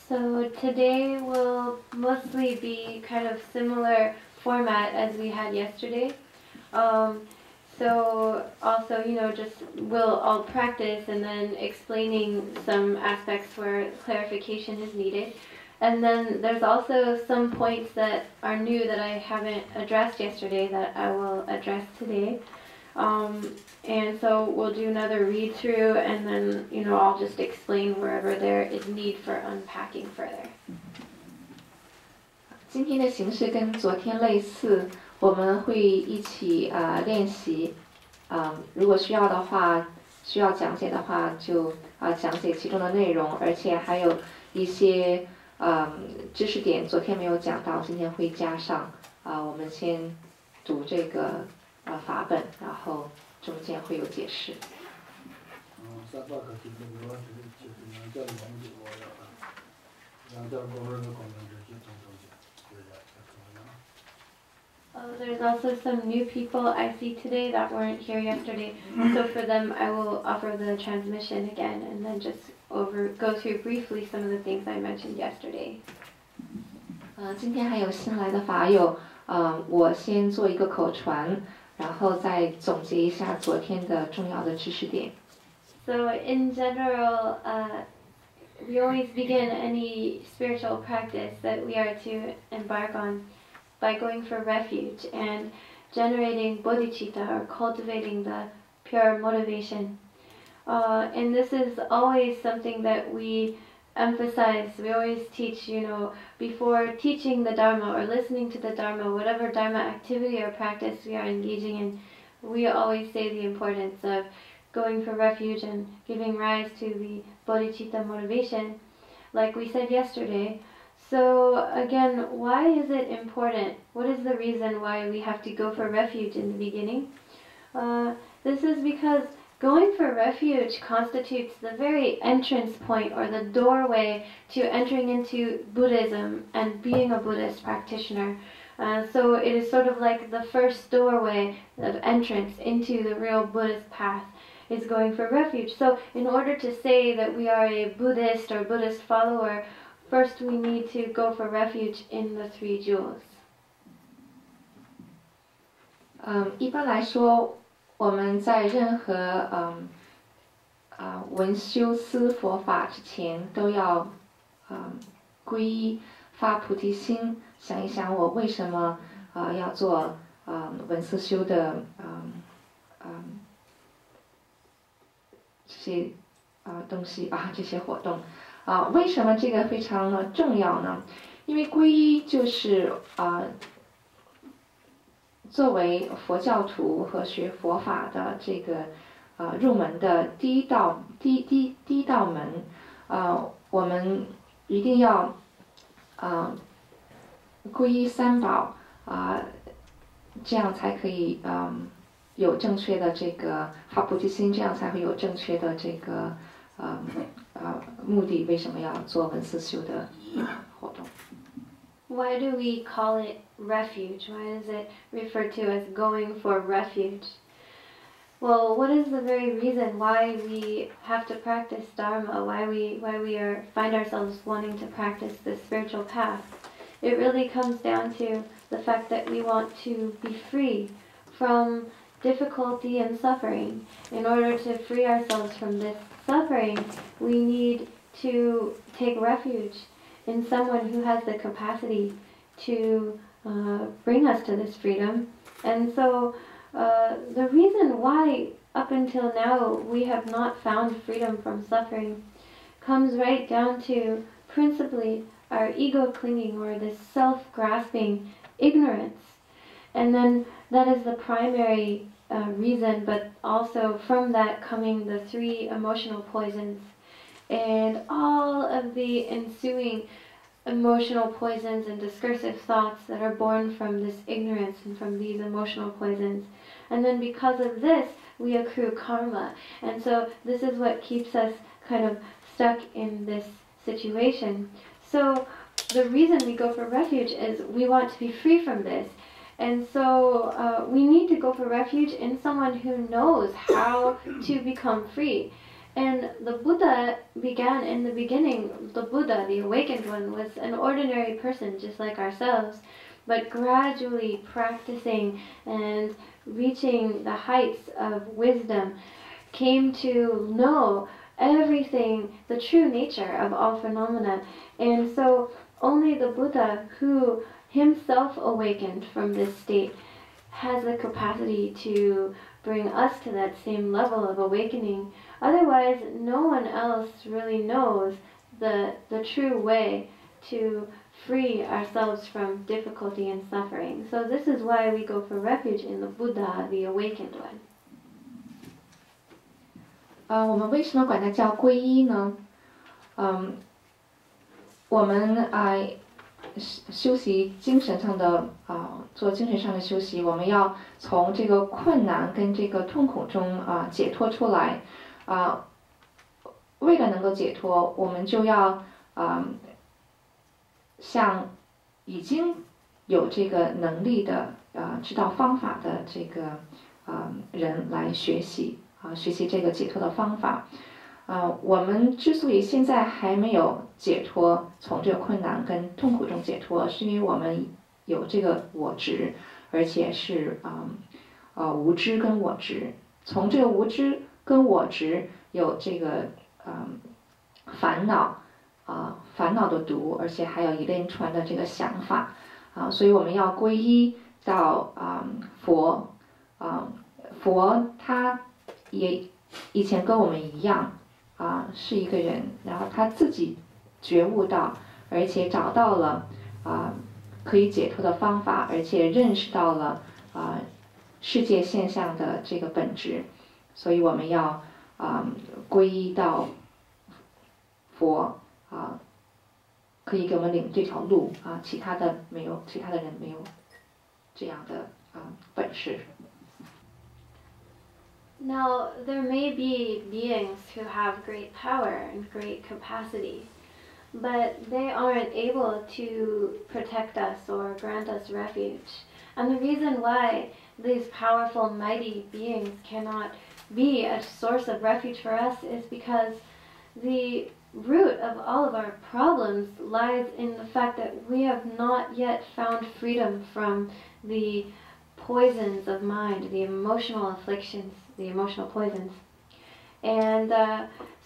So today will mostly be kind of similar format as we had yesterday. So also, just we'll all practice and then explaining some aspects where clarification is needed. And then there's also some points that are new that I haven't addressed yesterday that I will address today. And so we'll do another read through and then, I'll just explain wherever there is need for unpacking further. 今天的形式跟昨天类似，我们会一起练习。如果需要的话，需要讲解的话，就讲解其中的内容，而且还有一些知识点，昨天没有讲到，今天会加上。我们先读这个法本，然后中间会有解释。There's also some new people I see today that weren't here yesterday. So for them, I will offer the transmission again and then just go through briefly some of the things I mentioned yesterday. 今天还有新来的法友，我先做一个口传，然后再总结一下昨天的重要的知识点。So in general, we always begin any spiritual practice that we are to embark on by going for refuge and generating bodhicitta or cultivating the pure motivation. And this is always something that we emphasize. We always teach, before teaching the Dharma or listening to the Dharma, whatever Dharma activity or practice we are engaging in, we always say the importance of going for refuge and giving rise to the bodhicitta motivation, like we said yesterday. So again, why is it important? What is the reason why we have to go for refuge in the beginning? This is because going for refuge constitutes the very entrance point or the doorway to entering into Buddhism and being a Buddhist practitioner. So it is sort of like the first doorway of entrance into the real Buddhist path is going for refuge. So in order to say that we are a Buddhist or Buddhist follower, first we need to go for refuge in the three jewels. 一般来说，我们在任何闻修思佛法之前，都要皈依发菩提心，想一想我为什么要做闻思修的这些东西吧，这些活动。为什么这个非常的重要呢？因为皈依就是作为佛教徒和学佛法的这个入门的第一道门，我们一定要皈依三宝这样才可以有正确的这个发菩提心，这样才会有正确的这个目的。为什么要做闻思修的活动？ Why do we call it refuge? Why is it referred to as going for refuge? Well, what is the very reason why we have to practice Dharma? Why we find ourselves wanting to practice this spiritual path? It really comes down to the fact that we want to be free from difficulty and suffering. In order to free ourselves from this suffering, we need to take refuge in someone who has the capacity to bring us to this freedom. And so the reason why up until now we have not found freedom from suffering comes right down to principally our ego clinging or this self-grasping ignorance. And then that is the primary reason, but also from that coming the three emotional poisons and all of the ensuing emotional poisons and discursive thoughts that are born from this ignorance and from these emotional poisons. And then because of this, we accrue karma. And so this is what keeps us kind of stuck in this situation. So the reason we go for refuge is we want to be free from this. And so we need to go for refuge in someone who knows how to become free. And the Buddha began in the beginning, the Buddha, the awakened one, was an ordinary person just like ourselves, but gradually practicing and reaching the heights of wisdom, came to know everything, the true nature of all phenomena. And so only the Buddha, who himself awakened from this state, has the capacity to bring us to that same level of awakening. Otherwise, no one else really knows the true way to free ourselves from difficulty and suffering. So this is why we go for refuge in the Buddha, the awakened one. 我们为什么管它叫皈依呢？我们修习精神上的做精神上的修习，我们要从这个困难跟这个痛苦中解脱出来。为了能够解脱，我们就要向已经有这个能力的知道方法的这个人来学习学习这个解脱的方法。我们之所以现在还没有解脱，从这个困难跟痛苦中解脱，是因为我们有这个我执，而且是无知跟我执。从这个无知跟我执有这个烦恼的毒，而且还有一连串的这个想法所以我们要皈依到佛佛他也以前跟我们一样是一个人，然后他自己觉悟到，而且找到了可以解脱的方法，而且认识到了世界现象的这个本质，所以我们要皈依到佛可以给我们领这条路其他的人没有这样的本事。Now, there may be beings who have great power and great capacity, but they aren't able to protect us or grant us refuge. And the reason why these powerful, mighty beings cannot be a source of refuge for us is because the root of all of our problems lies in the fact that we have not yet found freedom from the poisons of mind, the emotional afflictions, the emotional poisons. And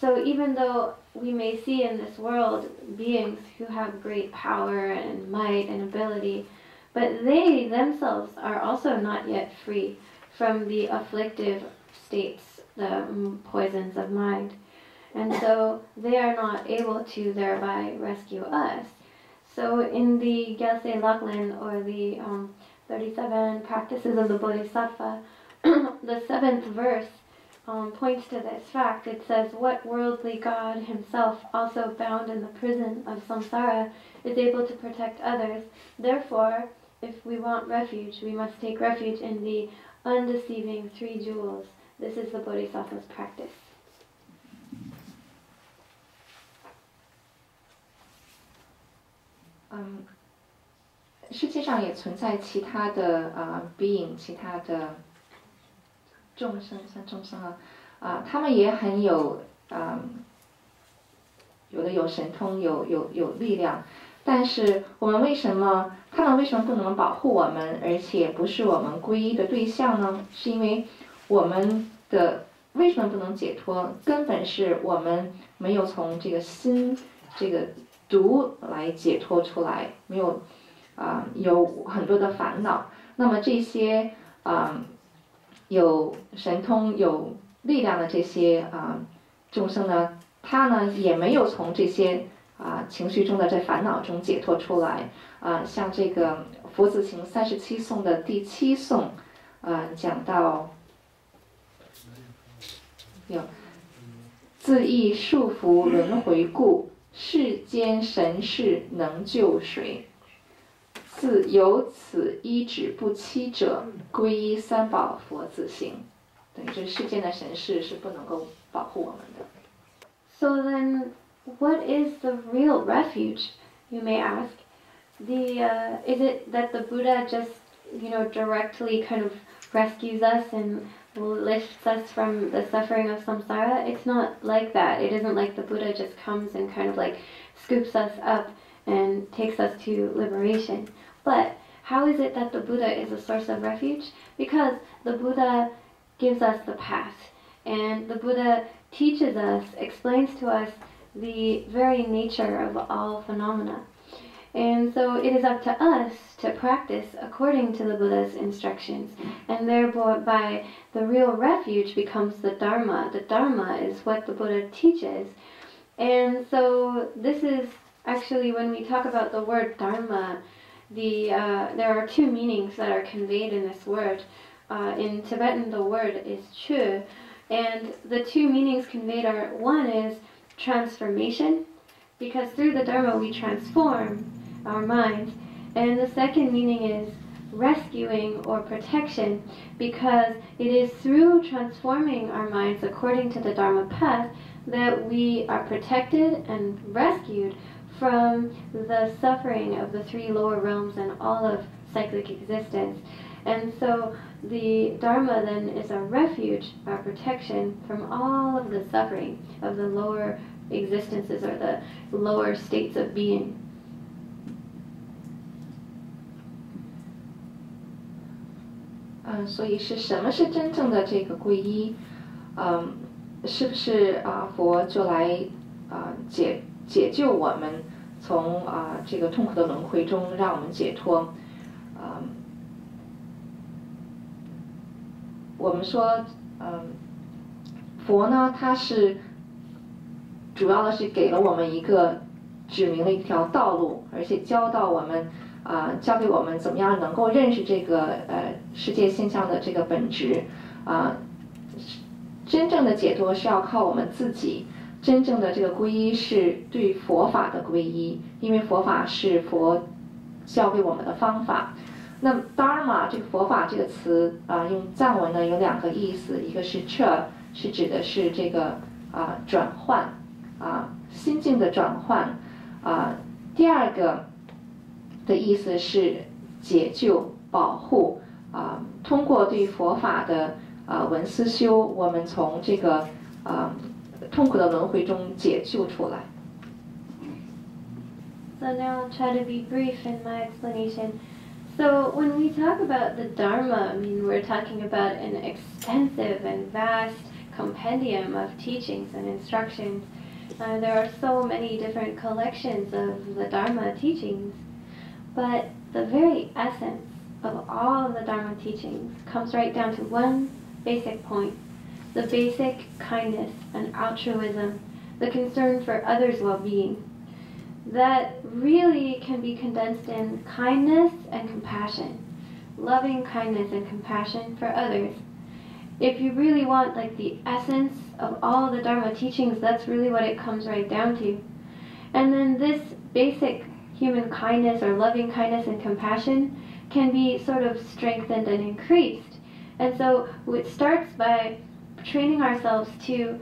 so even though we may see in this world beings who have great power and might and ability, but they themselves are also not yet free from the afflictive states, the poisons of mind. And so they are not able to thereby rescue us. So in the Gyaltse Laklen, or the 37 practices of the Bodhisattva, the 7th verse points to this fact. It says, "What worldly God himself, also bound in the prison of samsara, is able to protect others? Therefore, if we want refuge, we must take refuge in the undeceiving 3 jewels. This is the Bodhisattva's practice." 世界上也存在其他的being， 其他的众生他们也很有有的有神通，有力量，但是他们为什么不能保护我们，而且不是我们皈依的对象呢？是因为我们的为什么不能解脱？根本是我们没有从这个心这个毒来解脱出来，没有有很多的烦恼。那么这些有神通有力量的这些众生呢，他呢也没有从这些情绪中的这烦恼中解脱出来像这个佛子行37颂的第7颂讲到有自意束缚轮回故，世间神事能救谁？自有此依止不欺者，皈依三宝佛子行。等于这世间的神事是不能够保护我们的。So then, what is the real refuge? You may ask. Is it that the Buddha just, directly kind of rescues us and lifts us from the suffering of samsara. It's not like that. It isn't like the Buddha just comes and kind of like scoops us up and takes us to liberation. But how is it that the Buddha is a source of refuge? Because the Buddha gives us the path, and the Buddha teaches us, explains to us the very nature of all phenomena. And so it is up to us to practice according to the Buddha's instructions, and thereby the real refuge becomes the Dharma. The Dharma is what the Buddha teaches. And so this is actually, when we talk about the word Dharma, there are two meanings that are conveyed in this word. In Tibetan, the word is chu, and the two meanings conveyed are, one is transformation, because through the Dharma we transform our minds, and the second meaning is rescuing or protection, because it is through transforming our minds according to the Dharma path that we are protected and rescued from the suffering of the three lower realms and all of cyclic existence. And so the Dharma then is a refuge, our protection from all of the suffering of the lower existences or the lower states of being. 所以是什么是真正的这个皈依？是不是佛就来解救我们从这个痛苦的轮回中让我们解脱？我们说，佛呢，他是主要的是给了我们一个指明了一条道路，而且教给我们怎么样能够认识这个世界现象的这个本质。真正的解脱是要靠我们自己，真正的这个皈依是对佛法的皈依，因为佛法是佛教给我们的方法。那 Dharma 这个佛法这个词用藏文呢有两个意思，一个是 cha 是指的是这个转换心境的转换第二个的意思是解救保护通过对佛法的闻思修，我们从这个痛苦的轮回中解救出来。So now I'll try to be brief in my explanation. So when we talk about the Dharma, I mean, we're talking about an extensive and vast compendium of teachings and instructions. There are so many different collections of the Dharma teachings, but the very essence of all of the Dharma teachings comes right down to one basic point: the basic kindness and altruism, the concern for others' well-being. That really can be condensed in kindness and compassion, loving kindness and compassion for others. If you really want like the essence of all the Dharma teachings, that's really what it comes right down to. And then this basic human kindness or loving kindness and compassion can be sort of strengthened and increased. And so it starts by training ourselves to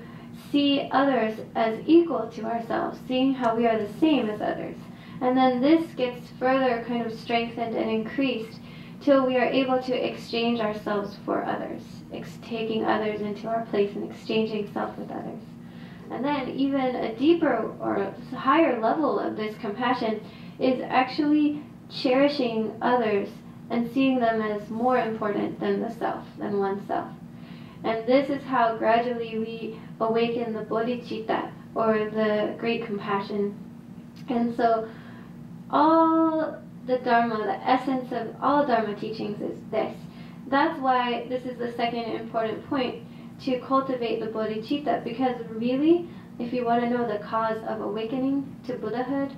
see others as equal to ourselves, seeing how we are the same as others. And then this gets further kind of strengthened and increased till we are able to exchange ourselves for others, taking others into our place and exchanging self with others. And then even a deeper or higher level of this compassion is actually cherishing others and seeing them as more important than the self, than oneself. And this is how gradually we awaken the bodhicitta, or the great compassion. And so all the Dharma, the essence of all Dharma teachings is this. That's why this is the second important point, to cultivate the bodhicitta, because really, if you want to know the cause of awakening to Buddhahood,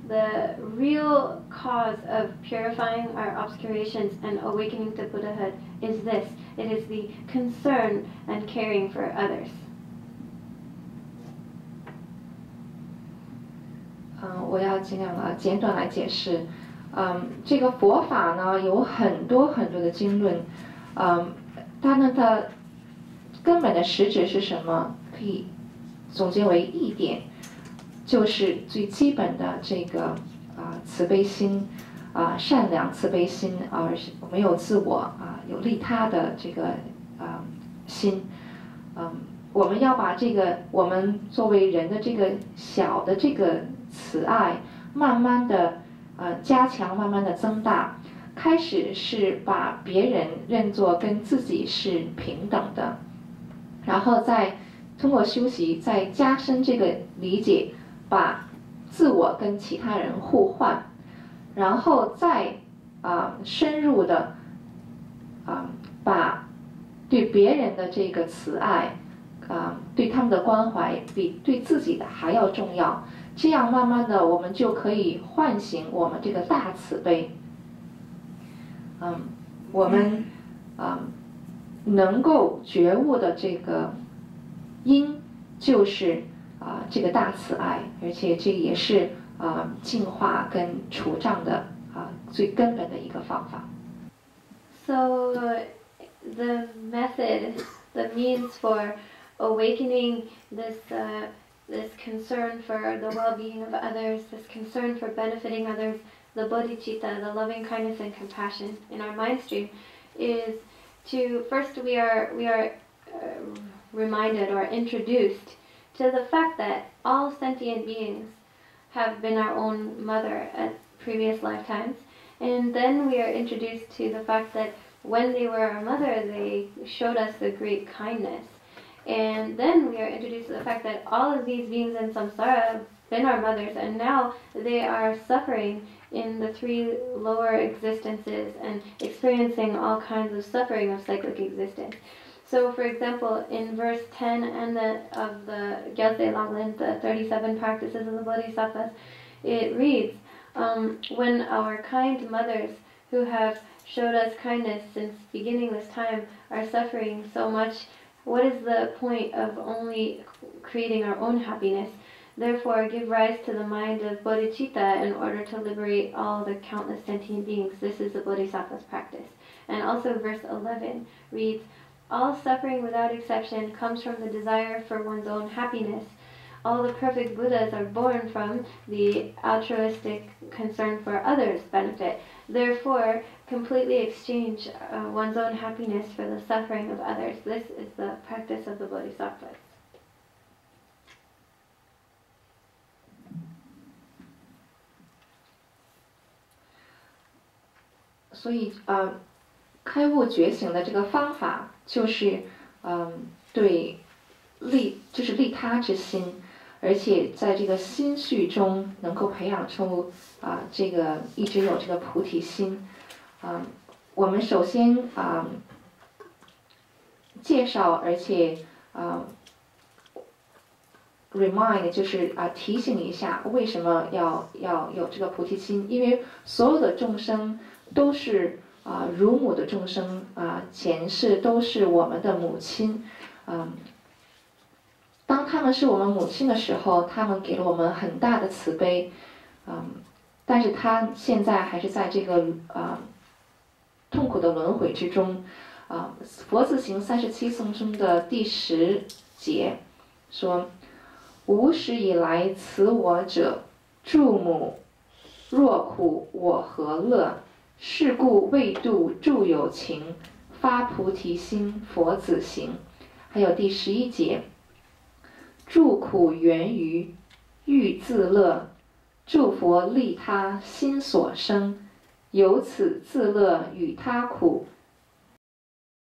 the real cause of purifying our obscurations and awakening to Buddhahood is this. It is the concern and caring for others. 我要尽量简短来解释。这个佛法呢有很多很多的经论，它们的根本的实质是什么？可以总结为一点，就是最基本的这个慈悲心，善良慈悲心，没有自我有利他的这个心。我们要把这个我们作为人的这个小的这个慈爱，慢慢的加强，慢慢的增大。开始是把别人认作跟自己是平等的，然后再通过修习再加深这个理解，把自我跟其他人互换，然后再深入的把对别人的这个慈爱对他们的关怀比对自己的还要重要。这样慢慢的我们就可以唤醒我们这个大慈悲。我们能够觉悟的这个因就是这个大慈爱，而且这也是净化跟除障的最根本的一个方法。So the method, the means for awakening this concern for the well-being of others, this concern for benefiting others, the bodhicitta, the loving kindness and compassion in our mind stream, is to first we are reminded or introduced to the fact that all sentient beings have been our own mother at previous lifetimes, and then we are introduced to the fact that when they were our mother, they showed us the great kindness. And then we are introduced to the fact that all of these beings in samsara have been our mothers, and now they are suffering in the three lower existences and experiencing all kinds of suffering of cyclic existence. So, for example, in verse 10 of the Gyaltse Laglen, the 37 practices of the Bodhisattvas, it reads, when our kind mothers who have showed us kindness since beginningless time are suffering so much, what is the point of only creating our own happiness? Therefore, give rise to the mind of bodhicitta in order to liberate all the countless sentient beings. This is the Bodhisattva's practice. And also verse 11 reads, all suffering without exception comes from the desire for one's own happiness. All the perfect Buddhas are born from the altruistic concern for others' benefit. Therefore, completely exchange one's own happiness for the suffering of others. This is the practice of the Bodhisattvas. 所以开悟觉醒的这个方法就是对利他之心，而且在这个心绪中能够培养出这个一直有这个菩提心。我们首先介绍，而且remind 就是提醒一下为什么要有这个菩提心，因为所有的众生都是乳母的众生前世都是我们的母亲。当他们是我们母亲的时候，他们给了我们很大的慈悲，但是他现在还是在这个痛苦的轮回之中。佛子行37颂中的第10节说：无始以来慈我者，助母若苦我何乐？是故为度诸有情，发菩提心佛子行。还有第11节，助苦源于欲自乐，助佛利他心所生，由此自乐与他苦，